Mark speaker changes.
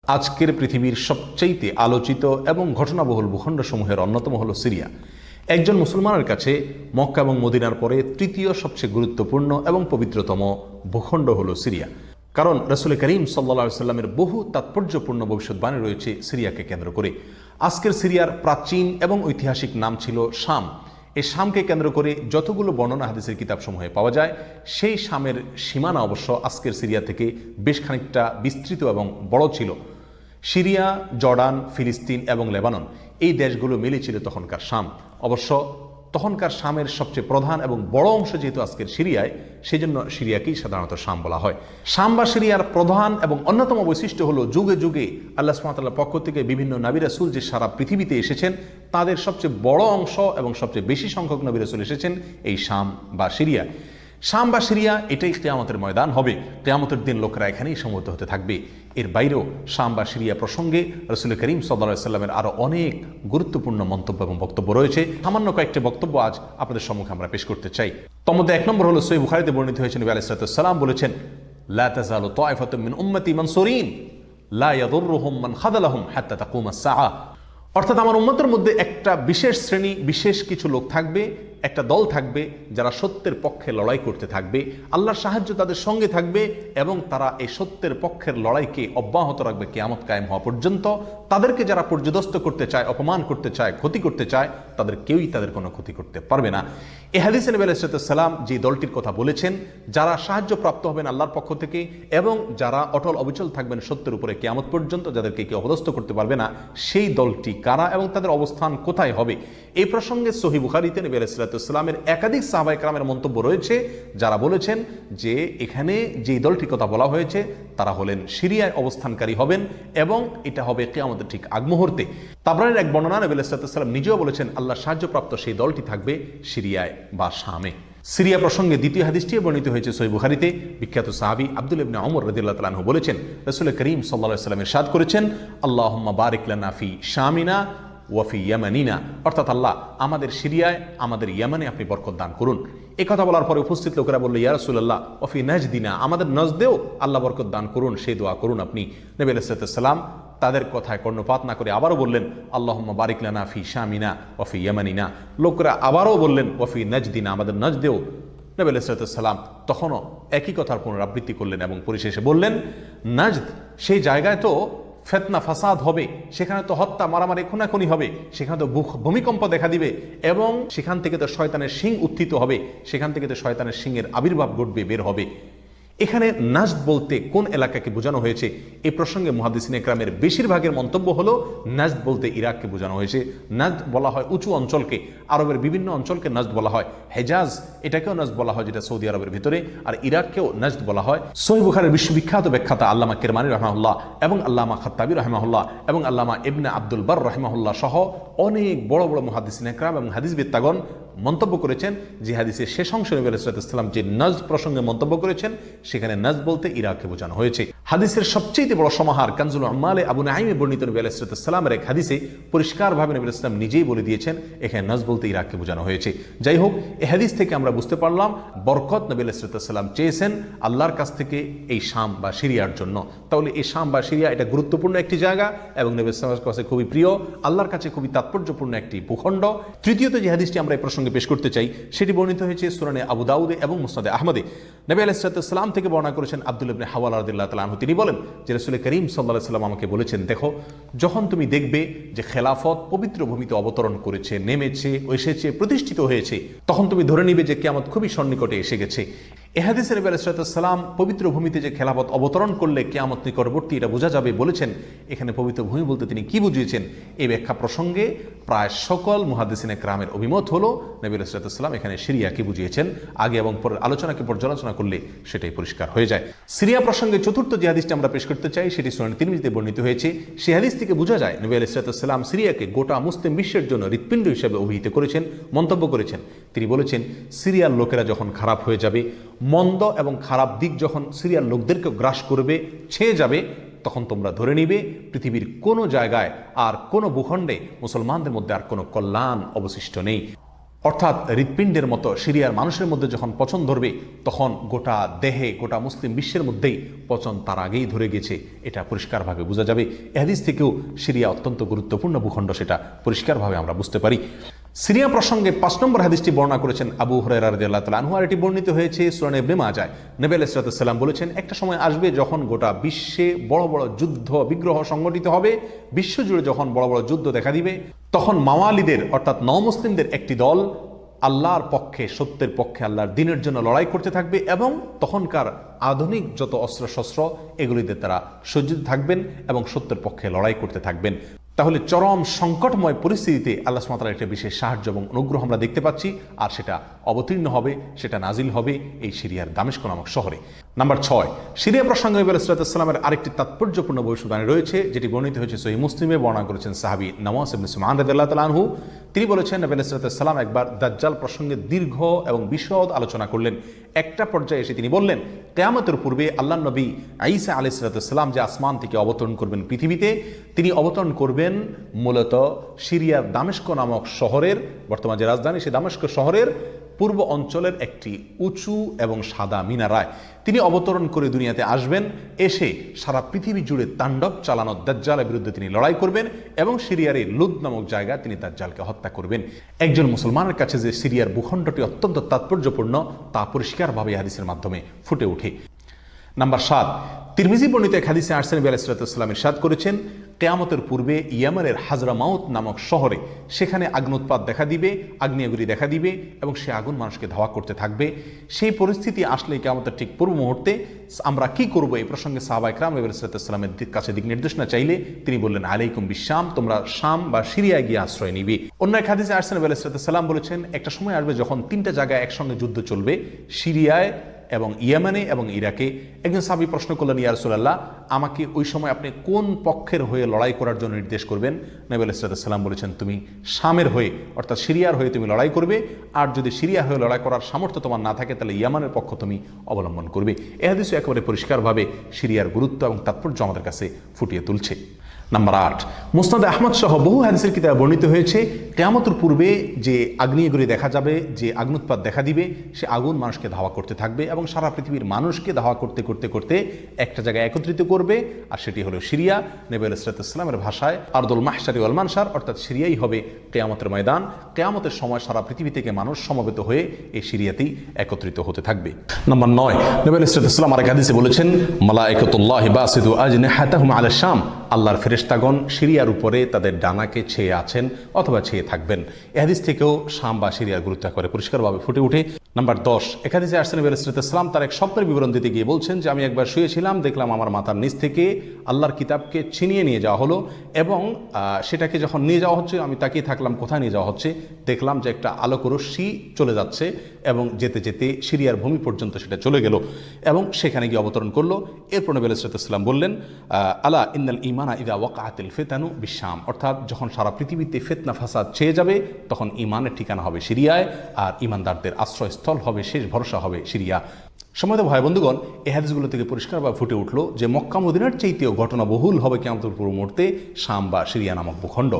Speaker 1: আজকের পৃথিবীর সবচেয়ে আলোচিত এবং ঘটনাবহুল ভূখণ্ডসমূহের অন্যতম হলো সিরিয়া। একজন মুসলমানের কাছে মক্কা এবং মদিনার পরে তৃতীয় সবচেয়ে গুরুত্বপূর্ণ এবং পবিত্রতম ভূখণ্ড হলো সিরিয়া। কারণ রাসূল করিম সাল্লাল্লাহু আলাইহি সাল্লামের বহু তাৎপর্যপূর্ণ ভবিষ্যৎবাণী রয়েছে সিরিয়াকে কেন্দ্র করে। আজকের সিরিয়ার প্রাচীন এবং ঐতিহাসিক নাম ছিল শাম। এই শামকে কেন্দ্র করে যতগুলো বর্ণনা হাদিসের কিতাবসমূহে পাওয়া যায়, সেই শামের সীমানা অবশ্য আজকের সিরিয়া থেকে বেশ খানিকটা বিস্তৃত এবং বড় ছিল। সিরিয়া, জর্ডান, ফিলিস্তিন এবং লেবানন এই দেশগুলো মিলে ছিল তখনকার শাম। অবশ্য তখনকার শামের সবচেয়ে প্রধান এবং বড় অংশ যেহেতু আজকের সিরিয়ায়, সেই জন্য সিরিয়াকেই সাধারণত শাম বলা হয়। শাম বা সিরিয়ার প্রধান এবং অন্যতম বৈশিষ্ট্য হলো যুগে যুগে আল্লাহ সুবহানাহু ওয়া তাআলার পক্ষ থেকে বিভিন্ন নবী রাসূল যে সারা পৃথিবীতে এসেছেন, তাদের সবচেয়ে বড় অংশ এবং সবচেয়ে বেশি সংখ্যক নবী রাসূল এসেছেন এই শাম বা সিরিয়া। শাম বা সিরিয়া এটাই কিয়ামতের ময়দান হবে। কিয়ামতের দিন লোকেরা এখানেই সমবেত হতে থাকবে। এর বাইরেও শাম বা সিরিয়া প্রসঙ্গে রাসূল করিম সাল্লাল্লাহু আলাইহি সাল্লামের আরও অনেক গুরুত্বপূর্ণ মন্তব্য এবং বক্তব্য রয়েছে। সামান্য কয়েকটি বক্তব্য আজ আপনাদের সম্মুখে আমরা পেশ করতে চাই। তার মধ্যে এক নম্বর হলো সহিহ বুখারীতে বর্ণিত হয়েছে, নবী আলাইহিস সালাতু ওয়াস সালাম বলেছেন, লা তাযালু তায়ফাতুম মিন উম্মতি মানসুরিন লা ইয়াদুররুহুম মান খাযালাহুম হাত্তা তাকুমাস সাআ। অর্থাৎ আমার উম্মতের মধ্যে একটা বিশেষ শ্রেণী, বিশেষ কিছু লোক থাকবে, একটা দল থাকবে যারা সত্যের পক্ষে লড়াই করতে থাকবে, আল্লাহর সাহায্য তাদের সঙ্গে থাকবে এবং তারা এই সত্যের পক্ষের লড়াইকে অব্যাহত রাখবে কিয়ামত কায়েম হওয়া পর্যন্ত। তাদেরকে যারা পর্যদস্ত করতে চায়, অপমান করতে চায়, ক্ষতি করতে চায়, তাদের কেউই তাদের কোনো ক্ষতি করতে পারবে না। এ হাদিসে নবী আলাইহিস সালাম যে দলটির কথা বলেছেন, যারা সাহায্য প্রাপ্ত হবেন আল্লাহর পক্ষ থেকে এবং যারা অটল অবিচল থাকবেন সত্যের উপরে কিয়ামত পর্যন্ত, যাদেরকে কেউ অপদস্থ করতে পারবে না, সেই দলটি কারা এবং তাদের অবস্থান কোথায় হবে, এই প্রসঙ্গে সহিহ বুখারীতে নবী আলাইহিস সালামের একাধিক সাহাবায়ে কেরামের মন্তব্য রয়েছে, যারা বলেছেন যে এখানে যে দলটির কথা বলা হয়েছে তারা হলেন সিরিয়ায় অবস্থানকারী হবেন এবং এটা হবে কিয়ামতের ঠিক আগ মুহূর্তে। তাবরানীর এক বর্ণনা, নবী আলাইহিস সালাম নিজেও বলেছেন আল্লাহ সাহায্যপ্রাপ্ত সেই দলটি থাকবে সিরিয়ায় বা শামে। সিরিয়া প্রসঙ্গে দ্বিতীয় হাদিসটি বর্ণিত হয়েছে সহিহ বুখারীতে। বিখ্যাত সাহাবী আব্দুল্লাহ ইবনে ওমর রাদিয়াল্লাহু তাআলা আনহু বলেছেন, রাসূল করিম সাল্লাল্লাহু আলাইহি ওয়াসাল্লাম ইরশাদ করেছেন, আল্লাহুম্মা বারিক লানা ফি শামিনা ওয়াফি ইয়ামানিনা, অর্থাৎ আল্লাহ আমাদের সিরিয়ায়, আমাদের ইয়ামানে আপনি বরকত দান করুন। এই কথা বলার পরে উপস্থিত লোকেরা বলল, ইয়া রাসূলুল্লাহ ওয়াফি নাজদিনা, আমাদের নজদেও আল্লাহ বরকত দান করুন, সেই দোয়া করুন আপনি। নবী আলাইহিস সালাম তাদের কথায় কর্ণপাত না করে আবারও বললেন, আল্লাহুম্মা বারিক লানা ফি শামিনা ওয়াফি ইয়ামানিনা। লোকেরা আবারও বললেন ওয়াফি নাজদিনা, আমাদের নজদেও। নবী আলাইহিস সালাম তখনও একই কথার পুনরাবৃত্তি করলেন এবং পরিশেষে বললেন, নাজদ সেই জায়গায় তো ফিতনা ফাসাদ হবে, সেখানে তো হত্যা মারামারি খুনাখুনি হবে, সেখানে তো ভূমিকম্প দেখা দিবে এবং সেখান থেকে তো শয়তানের শিং উত্থিত হবে, সেখান থেকে তো শয়তানের শিংয়ের আবির্ভাব ঘটবে, বের হবে। এখানে নাজদ বলতে কোন এলাকাকে বোঝানো হয়েছে, এই প্রসঙ্গে মুহাদ্দিসিনে কেরামের বেশিরভাগের মন্তব্য হলো নাজদ বলতে ইরাককে বোঝানো হয়েছে। নাজদ বলা হয় উঁচু অঞ্চলকে, আরবের বিভিন্ন অঞ্চলকে নাজদ বলা হয়। হেজাজ এটাকেও নাজদ বলা হয়, যেটা সৌদি আরবের ভিতরে, আর ইরাককেও নাজদ বলা হয়। সহিহ বুখারীর বিশ্ববিখ্যাত ব্যাখ্যাতা আল্লামা কিরমানী রাহিমাহুল্লাহ এবং আল্লামা খাত্তাবী রাহিমাহুল্লাহ এবং আল্লামা ইবনে আব্দুল বার রাহিমাহুল্লাহ সহ অনেক বড় বড় মুহাদ্দিসিনে কেরাম এবং হাদিসবিদগণ মন্তব্য করেছেন যে হাদিসের শেষ অংশ নবী আলাইহিস সালাম যে নাজদ প্রসঙ্গে মন্তব্য করেছেন, সেখানে নাজদ বলতে ইরাককে বোঝানো হয়েছে। হাদিসের সবচেয়ে বড় সমাহার কানজুল উম্মালে আবু নাঈমে বর্ণিত নবী আলাইহিস সালামের এক হাদিসে পরিষ্কারভাবে নবী আলাইহিস সালাম নিজেই বলে দিয়েছেন এখানে নাজদ বলতে ইরাককে বোঝানো হয়েছে। যাই হোক, এই হাদিস থেকে আমরা বুঝতে পারলাম বরকত নবী আলাইহিস সালাম চেয়েছেন আল্লাহর কাছ থেকে এই শাম বা সিরিয়ার জন্য। তাহলে এই শাম বা সিরিয়া এটা গুরুত্বপূর্ণ একটি জায়গা এবং নবী সাল্লাল্লাহু আলাইহি ওয়াসাল্লামের কাছে খুবই প্রিয়, আল্লাহর কাছে খুবই তাৎপর্যপূর্ণ একটি ভূখণ্ড। তৃতীয়ত যে হাদিসটি আমরা এই প্রসঙ্গে পেশ করতে চাই, সেটি বর্ণিত হয়েছে সুনানে আবু দাউদে এবং মুসনাদে আহমদে। নবী আলাইহিস সালাম থেকে বর্ণনা করেছেন আব্দুল্লাহ ইবনে হাওয়ালা রাদিয়াল্লাহু তাআলা আনহু, তিনি বলেন যে রাসূল করিম সাল্লাল্লাহু আলাইহি ওয়াসাল্লাম আমাকে বলেছেন, দেখো যখন তুমি দেখবে যে খেলাফত পবিত্র ভূমিতে অবতরণ করেছে, নেমেছে, এসেছে, প্রতিষ্ঠিত হয়েছে, তখন তুমি ধরে নিবে যে কিয়ামত খুবই সন্নিকটে এসে গেছে। এ হাদিসে নবী আলাইহিস সালাম পবিত্র ভূমিতে যে খেলাফত অবতরণ করলে কিয়ামত নিকটবর্তী এটা বোঝা যাবে বলেছেন। এখানে পবিত্র ভূমি বলতে তিনি কি বুঝিয়েছেন, এই ব্যাখ্যা প্রসঙ্গে প্রায় সকল মুহাদ্দিসিনে কেরামের অভিমত হলো নবী আলাইহিস সালাম এখানে সিরিয়াকে বুঝিয়েছেন। আগে এবং পরের আলোচনাকে পর্যালোচনা করলে সেটাই পরিষ্কার হয়ে যায়। সিরিয়া প্রসঙ্গে চতুর্থ যে হাদিসটি আমরা পেশ করতে চাই, সেটি সুনান তিরমিজিতে বর্ণিত হয়েছে। সেই হাদিস থেকে বোঝা যায় নবী আলাইহিস সালাম সিরিয়াকে গোটা মুসলিম বিশ্বের জন্য হৃৎপিণ্ড হিসেবে অভিহিত করেছেন, মন্তব্য করেছেন। তিনি বলেছেন, সিরিয়ার লোকেরা যখন খারাপ হয়ে যাবে, মন্দ এবং খারাপ দিক যখন সিরিয়ার লোকদেরকে গ্রাস করবে, ছেয়ে যাবে, তখন তোমরা ধরে নিবে পৃথিবীর কোনো জায়গায় আর কোনো ভূখণ্ডে মুসলমানদের মধ্যে আর কোনো কল্যাণ অবশিষ্ট নেই। অর্থাৎ হৃৎপিণ্ডের মতো সিরিয়ার মানুষের মধ্যে যখন পচন ধরবে তখন গোটা দেহে, গোটা মুসলিম বিশ্বের মধ্যেই পচন তার আগেই ধরে গেছে, এটা পরিষ্কারভাবে বোঝা যাবে। এ হাদিস থেকেও সিরিয়া অত্যন্ত গুরুত্বপূর্ণ ভূখণ্ড, সেটা পরিষ্কারভাবে আমরা বুঝতে পারি। সিরিয়া প্রসঙ্গে 5 নম্বর হাদিসটি বর্ণনা করেছেন আবু হুরায়রা রাদিয়াল্লাহু তাআলা আনহু, আর এটি বর্ণিত হয়েছে সুনান ইবনে মাজাহ। নবী আলাইহিস সালাম বলেছেন, একটা সময় আসবে যখন গোটা বিশ্বে বড় বড় যুদ্ধ বিগ্রহ সংগঠিত হবে, বিশ্বজুড়ে যখন বড় বড় যুদ্ধ দেখা দিবে, তখন মাওয়ালিদের অর্থাৎ নমুসলিমদের একটি দল আল্লাহর পক্ষে, সত্যের পক্ষে, আল্লাহর দ্বীনের জন্য লড়াই করতে থাকবে এবং তখনকার আধুনিক যত অস্ত্রশস্ত্র এগুলিতে তারা সজ্জিত থাকবেন এবং সত্যের পক্ষে লড়াই করতে থাকবেন। তাহলে চরম সংকটময় পরিস্থিতিতে আল্লাহ সুবহানাহু ওয়া তাআলার একটা বিশেষ সাহায্য এবং অনুগ্রহ আমরা দেখতে পাচ্ছি, আর সেটা অবতীর্ণ হবে, সেটা নাজিল হবে এই সিরিয়ার দামেস্ক নামক শহরে। নাম্বার 6, সিরিয়া প্রসঙ্গে নবী আলাইহিস সালামের আরেকটি তাৎপর্যপূর্ণ ভবিষ্যদ্বাণী রয়েছে, যেটি বর্ণিত হয়েছে সহিহ মুসলিমে। বর্ণনা করেছেন সাহাবী নওয়াস ইবনে সুমাআন রাদিয়াল্লাহু তাআলা আনহু। তিনি বলেছেন, নবী আলাইহিস সালাম একবার দাজ্জাল প্রসঙ্গে দীর্ঘ এবং বিশদ আলোচনা করলেন। একটা পর্যায়ে এসে তিনি বললেন, কিয়ামতের পূর্বে আল্লাহর নবী ঈসা আলাইহিস সালাম যে আসমান থেকে অবতরণ করবেন পৃথিবীতে, তিনি অবতরণ করবেন মূলত সিরিয়ার দামেস্ক নামক শহরের, বর্তমান যে রাজধানী সেই দামেস্ক শহরের পূর্ব অঞ্চলের একটি উঁচু এবং সাদা মিনারায় তিনি অবতরণ করে দুনিয়াতে আসবেন। এসে সারা পৃথিবী জুড়ে তাণ্ডব চালানো দাজ্জালের বিরুদ্ধে তিনি লড়াই করবেন এবং সিরিয়ার এই লুদ নামক জায়গায় তিনি দাজ্জালকে হত্যা করবেন। একজন মুসলমানের কাছে যে সিরিয়ার ভূখণ্ডটি অত্যন্ত তাৎপর্যপূর্ণ তা পরিষ্কারভাবে হাদিসের মাধ্যমে ফুটে ওঠে। নাম্বার 7, তিরমিজি বর্ণিত এক হাদিসে আসছে নবী আলাইহিস সালাম ইরশাদ করেছেন, কিয়ামতের পূর্বে ইয়ামানের হাজরামাউত নামক শহরে সেখানে আগ্নোৎপাত দেখা দিবে, আগ্নেয়গিরি দেখা দিবে এবং সে আগুন মানুষকে ধাওয়া করতে থাকবে। সেই পরিস্থিতি আসলে কিয়ামতের ঠিক পূর্ব মুহূর্তে আমরা কি করব, এই প্রসঙ্গে সাহাবায়ে কেরাম নবী আলাইহিস সালামের কাছে দিক নির্দেশনা চাইলে তিনি বললেন, আলাইকুম বিশাম, তোমরা শাম বা সিরিয়ায় গিয়ে আশ্রয় নিবে। অন্য এক হাদিসে আসছে নবী আলাইহিস সালাম বলেছেন, একটা সময় আসবে যখন 3টা জায়গায় একসঙ্গে যুদ্ধ চলবে, সিরিয়ায় এবং ইয়েমেনে এবং ইরাকে। একজন সাহাবী প্রশ্ন করলেন, ইয়া রাসূলুল্লাহ, আমাকে ওই সময় আপনি কোন পক্ষের হয়ে লড়াই করার জন্য নির্দেশ করবেন? নবী আলাইহিস সালাম বলেছেন, তুমি শামের হয়ে অর্থাৎ সিরিয়ার হয়ে তুমি লড়াই করবে, আর যদি সিরিয়া হয়ে লড়াই করার সামর্থ্য তোমার না থাকে তাহলে ইয়ামানের পক্ষ তুমি অবলম্বন করবে। এই হাদিসে একেবারে পরিষ্কারভাবে সিরিয়ার গুরুত্ব এবং তাৎপর্য আমাদের কাছে ফুটিয়ে তুলছে। নাম্বার 8, মুসনাদ আহমদ সহ বহু হাদিসের কিতাবে বর্ণিত হয়েছে, কিয়ামতের পূর্বে যে আগ্নেয়গিরি দেখা যাবে, যে আগ্নোৎপাত দেখা দিবে, সে আগুন মানুষকে ধাওয়া করতে থাকবে এবং সারা পৃথিবীর মানুষকে ধাওয়া করতে করতে করতে একটা জায়গায় একত্রিত করবে, আর সেটি হলো সিরিয়া। নবী আলাইহিস সালামের ভাষায় আরদুল মাহশারি ওয়াল মানশার, অর্থাৎ সিরিয়াই হবে কিয়ামতের ময়দান। কিয়ামতের সময় সারা পৃথিবী থেকে মানুষ সমবেত হয়ে এই সিরিয়াতেই একত্রিত হতে থাকবে। নাম্বার 9, নবী আলাইহিস সালাম আরেক হাদিসে বলেছেন, মালায়েকাতুল্লাহি বাসিতু আজনিহাতাহুম আলা শাম, আল্লাহর ফেরেশতাগণ সিরিয়ার উপরে তাদের ডানাকে ছেয়ে আছেন অথবা ছেয়ে থাকবেন। এই হাদিস থেকেও শাম বা সিরিয়ার গুরুত্ব করে পরিষ্কারভাবে ফুটে ওঠে। নাম্বার 10, এক হাদিসে আসছে নবী আলাইহিস সালাম তার এক স্বপ্নের বিবরণ দিতে গিয়ে বলছেন যে, আমি একবার শুয়েছিলাম, দেখলাম আমার মাথার নিচ থেকে আল্লাহর কিতাবকে ছিনিয়ে নিয়ে যাওয়া হলো এবং সেটাকে যখন নিয়ে যাওয়া হচ্ছে আমি তাকিয়ে থাকলাম কোথায় নিয়ে যাওয়া হচ্ছে। দেখলাম যে একটা আলোক রশ্মি চলে যাচ্ছে এবং যেতে যেতে সিরিয়ার ভূমি পর্যন্ত সেটা চলে গেল এবং সেখানে গিয়ে অবতরণ করলো। এরপর নবী আলাইহিস সালাম বললেন, আলা ইন্নাল ঈমানা ইযা ওয়াকাআতিল ফিতানু বিশাম, অর্থাৎ যখন সারা পৃথিবীতে ফিতনা ফাসাদ ছেয়ে যাবে তখন ঈমানের ঠিকানা হবে সিরিয়ায়, আর ঈমানদারদের আশ্রয়স্থল হবে, শেষ ভরসা হবে সিরিয়া। সম্মানিত ভাই বন্ধুগণ, এই হাদিসগুলো থেকে পরিষ্কারভাবে ফুটে উঠলো যে মক্কা মদিনার চাইতেও ঘটনাবহুল হবে কিয়ামতের পূর্ব মুহূর্তে শাম বা সিরিয়া নামক ভূখণ্ড।